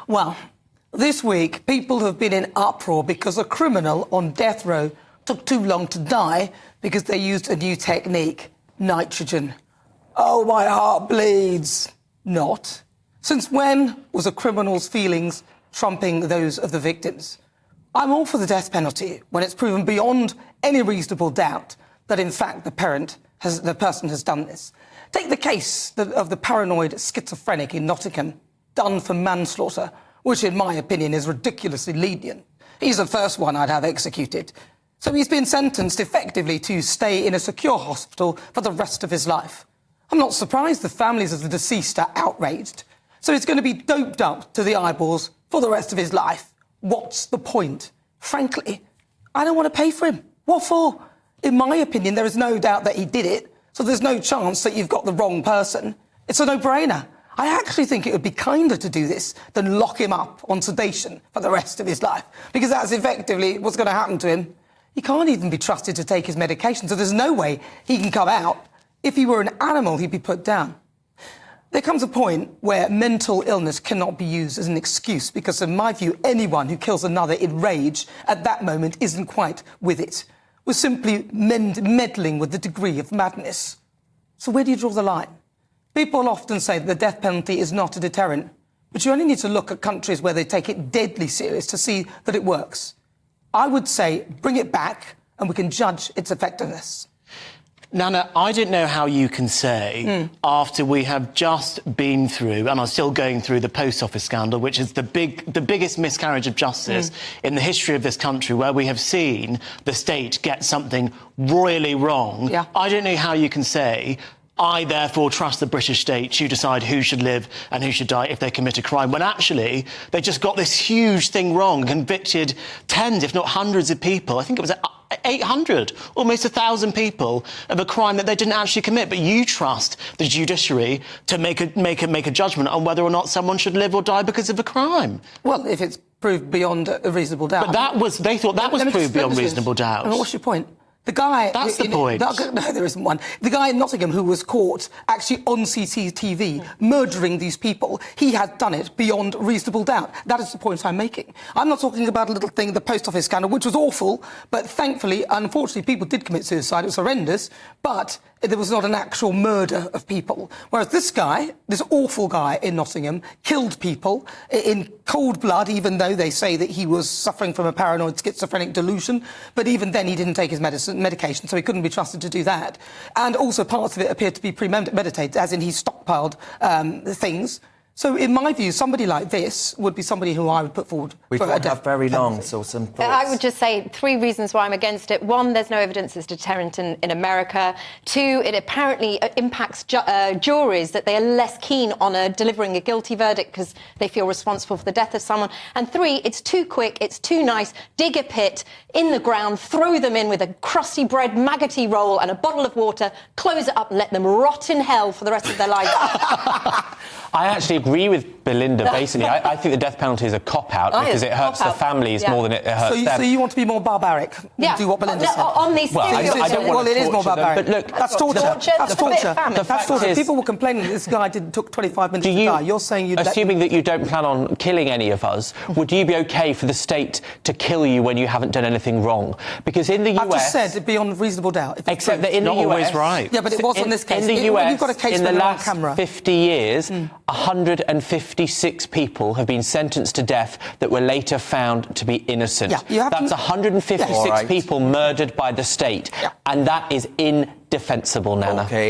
Well, this week, people have been in uproar because a criminal on death row took too long to die because they used a new technique, nitrogen. Oh, my heart bleeds. Not. Since when was a criminal's feelings trumping those of the victims? I'm all for the death penalty when it's proven beyond any reasonable doubt that, in fact, the person has done this. Take the case of the paranoid schizophrenic in Nottingham, done for manslaughter, which, in my opinion, is ridiculously lenient. He's the first one I'd have executed. So he's been sentenced effectively to stay in a secure hospital for the rest of his life. I'm not surprised the families of the deceased are outraged. So he's going to be doped up to the eyeballs for the rest of his life. What's the point? Frankly, I don't want to pay for him. What for? In my opinion, there is no doubt that he did it, so there's no chance that you've got the wrong person. It's a no-brainer. I actually think it would be kinder to do this than lock him up on sedation for the rest of his life, because that's effectively what's going to happen to him. He can't even be trusted to take his medication, so there's no way he can come out. If he were an animal, he'd be put down. There comes a point where mental illness cannot be used as an excuse because, in my view, anyone who kills another in rage at that moment isn't quite with it. We're simply meddling with the degree of madness. So where do you draw the line? People often say that the death penalty is not a deterrent, but you only need to look at countries where they take it deadly serious to see that it works. I would say bring it back and we can judge its effectiveness. Nana, I don't know how you can say, after we have just been through, and are still going through, the post office scandal, which is the biggest miscarriage of justice in the history of this country, where we have seen the state get something royally wrong. Yeah. I don't know how you can say, I therefore trust the British state to decide who should live and who should die if they commit a crime, when actually they just got this huge thing wrong, convicted tens, if not hundreds of people. I think it was 800, almost 1,000 people of a crime that they didn't actually commit. But you trust the judiciary to make a judgment on whether or not someone should live or die because of a crime. Well, if it's proved beyond a reasonable doubt. But they thought that was proved beyond reasonable doubt. I mean, what's your point? The guy... That's the point. No, there isn't one. The guy in Nottingham who was caught actually on CCTV murdering these people, he had done it beyond reasonable doubt. That is the point I'm making. I'm not talking about a little thing, the post office scandal, which was awful, but thankfully, unfortunately, people did commit suicide. It was horrendous, but there was not an actual murder of people. Whereas this guy, this awful guy in Nottingham, killed people in cold blood, even though they say that he was suffering from a paranoid schizophrenic delusion. But even then, he didn't take his medication, so he couldn't be trusted to do that. And also parts of it appeared to be premeditated, as in he stockpiled things. So, in my view, somebody like this would be somebody who I would put forward We've for a got death very long, penalty. so some thoughts. I would just say 3 reasons why I'm against it. 1, there's no evidence it's deterrent in America. 2, it apparently impacts juries, that they are less keen on delivering a guilty verdict because they feel responsible for the death of someone. And 3, it's too quick, it's too nice. Dig a pit in the ground, throw them in with a crusty bread, maggoty roll and a bottle of water, close it up, let them rot in hell for the rest of their lives. I actually agree with Belinda, basically. I think the death penalty is a cop-out because it hurts the families more than it hurts them. So you want to be more barbaric? Yeah. Do what Belinda said? On these I don't want to it is more barbaric. But look, that's torture. That's torture. That's torture. People were complaining that this guy took 25 minutes to die. You're saying you'd... Assuming that you don't plan on killing any of us, would you be OK for the state to kill you when you haven't done anything wrong? Because in the US... I've just said beyond reasonable doubt. Except that in the US... Not always right. Yeah, but it was on this case. In the US, you've got a case in the last camera. 50 years, 156 people have been sentenced to death that were later found to be innocent. Yeah, that's 156 people murdered by the state. Yeah. And that is indefensible, Nana. Okay.